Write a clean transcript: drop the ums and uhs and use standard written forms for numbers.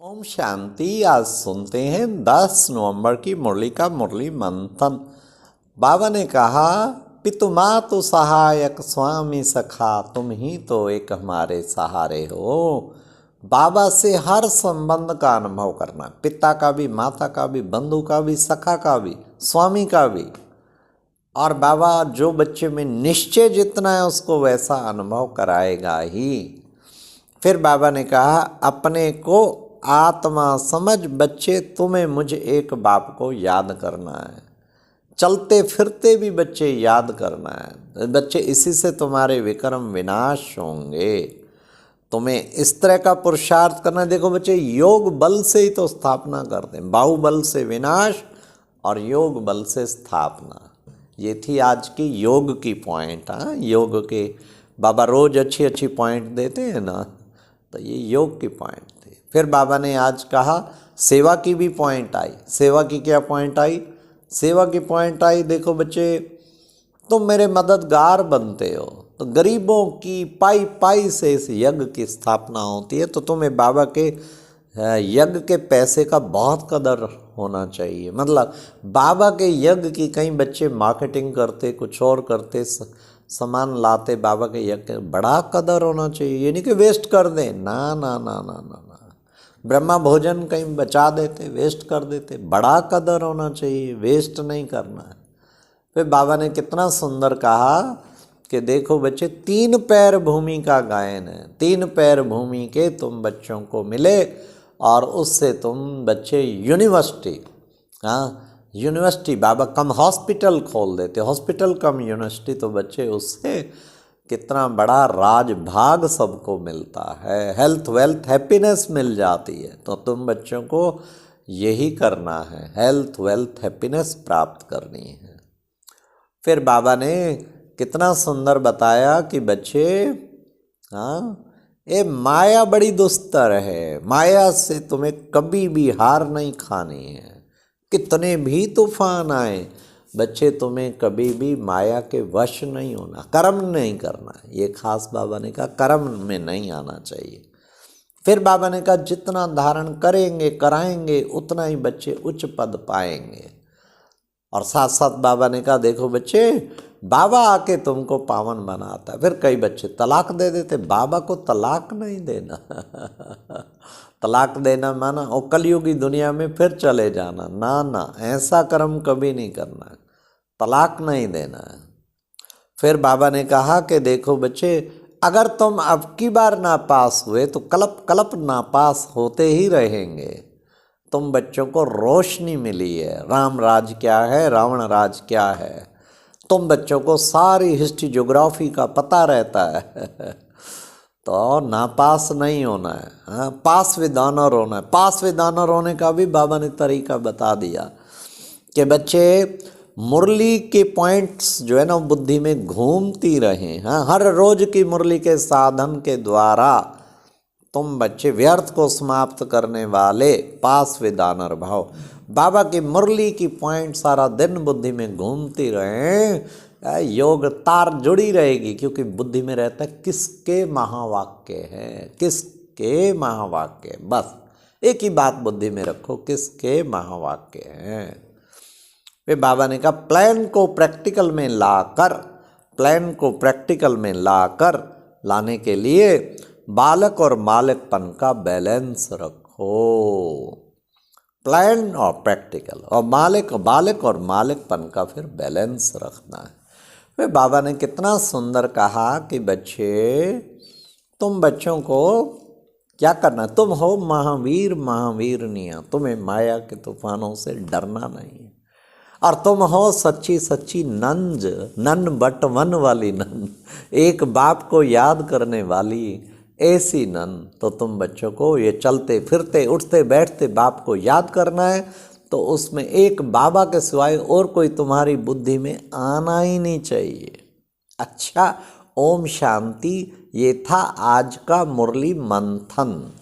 ओम शांति। आज सुनते हैं 10 नवंबर की मुरली का मुरली मंथन। बाबा ने कहा, पितु मातु सहायक स्वामी सखा, तुम ही तो एक हमारे सहारे हो। बाबा से हर संबंध का अनुभव करना, पिता का भी, माता का भी, बंधु का भी, सखा का भी, स्वामी का भी। और बाबा जो बच्चे में निश्चय जितना है उसको वैसा अनुभव कराएगा ही। फिर बाबा ने कहा, अपने को आत्मा समझ बच्चे, तुम्हें मुझे एक बाप को याद करना है। चलते फिरते भी बच्चे याद करना है। बच्चे इसी से तुम्हारे विक्रम विनाश होंगे। तुम्हें इस तरह का पुरुषार्थ करना। देखो बच्चे, योग बल से ही तो स्थापना करते हैं। बाहुबल से विनाश और योग बल से स्थापना। ये थी आज की योग की पॉइंट। हाँ, योग के बाबा रोज अच्छी अच्छी पॉइंट देते हैं ना, तो ये योग की पॉइंट थी। फिर बाबा ने आज कहा, सेवा की भी पॉइंट आई। सेवा की क्या पॉइंट आई? सेवा की पॉइंट आई, देखो बच्चे, तुम मेरे मददगार बनते हो तो गरीबों की पाई पाई से इस यज्ञ की स्थापना होती है। तो तुम्हें बाबा के यज्ञ के पैसे का बहुत कदर होना चाहिए। मतलब बाबा के यज्ञ की, कई बच्चे मार्केटिंग करते, कुछ और करते, सामान लाते, बाबा के यज्ञ बड़ा कदर होना चाहिए। ये नहीं कि वेस्ट कर दें, ना ना ना ना ना ना। ब्रह्मा भोजन कहीं बचा देते, वेस्ट कर देते, बड़ा कदर होना चाहिए, वेस्ट नहीं करना है। फिर बाबा ने कितना सुंदर कहा कि देखो बच्चे, 3 पैर भूमि का गायन है। 3 पैर भूमि के तुम बच्चों को मिले और उससे तुम बच्चे यूनिवर्सिटी, हाँ यूनिवर्सिटी, बाबा कम हॉस्पिटल खोल देते, हॉस्पिटल कम यूनिवर्सिटी, तो बच्चे उससे कितना बड़ा राजभाग सबको मिलता है। हेल्थ वेल्थ हैप्पीनेस मिल जाती है। तो तुम बच्चों को यही करना है, हेल्थ वेल्थ हैप्पीनेस प्राप्त करनी है। फिर बाबा ने कितना सुंदर बताया कि बच्चे, हाँ, ये माया बड़ी दुस्तर है। माया से तुम्हें कभी भी हार नहीं खानी है। कितने भी तूफान आए बच्चे, तुम्हें कभी भी माया के वश नहीं होना, कर्म नहीं करना। ये खास बाबा ने कहा, कर्म में नहीं आना चाहिए। फिर बाबा ने कहा, जितना धारण करेंगे कराएंगे उतना ही बच्चे उच्च पद पाएंगे। और साथ साथ बाबा ने कहा, देखो बच्चे, बाबा आके तुमको पावन बनाता है। फिर कई बच्चे तलाक दे देते, बाबा को तलाक नहीं देना। तलाक देना माना और कलयुगी दुनिया में फिर चले जाना, ना ना, ऐसा कर्म कभी नहीं करना है, तलाक नहीं देना है। फिर बाबा ने कहा कि देखो बच्चे, अगर तुम अब की बार नापास हुए तो कलप कलप नापास होते ही रहेंगे। तुम बच्चों को रोशनी मिली है, राम राज क्या है, रावण राज क्या है। तुम बच्चों को सारी हिस्ट्री ज्योग्राफी का पता रहता है। तो नापास नहीं होना है, हाँ, पास विद ऑनर होना है। पास विद ऑनर होने का भी बाबा ने तरीका बता दिया कि बच्चे, मुरली के पॉइंट्स जो है ना बुद्धि में घूमती रहें। हाँ, हर रोज की मुरली के साधन के द्वारा तुम बच्चे व्यर्थ को समाप्त करने वाले पास विद ऑनर भाव, बाबा की मुरली की पॉइंट सारा दिन बुद्धि में घूमती रहें। योग तार जुड़ी रहेगी, क्योंकि बुद्धि में रहता है किसके महावाक्य हैं, किसके महावाक्य। बस एक ही बात बुद्धि में रखो, किसके महावाक्य हैं। वे बाबा ने कहा, प्लान को प्रैक्टिकल में लाकर, प्लान को प्रैक्टिकल में लाकर लाने के लिए बालक और मालिकपन का बैलेंस रखो। प्लान और प्रैक्टिकल, और बालक और मालिकपन का फिर बैलेंस रखना है। वे बाबा ने कितना सुंदर कहा कि बच्चे, तुम बच्चों को क्या करना, तुम हो महावीर महावीरनियाँ, तुम्हें माया के तूफानों से डरना नहीं है। और तुम हो सच्ची सच्ची नंज, नन बट वन वाली नन, एक बाप को याद करने वाली ऐसी नन। तो तुम बच्चों को ये चलते फिरते उठते बैठते बाप को याद करना है। तो उसमें एक बाबा के सिवाय और कोई तुम्हारी बुद्धि में आना ही नहीं चाहिए। अच्छा, ओम शांति। ये था आज का मुरली मंथन।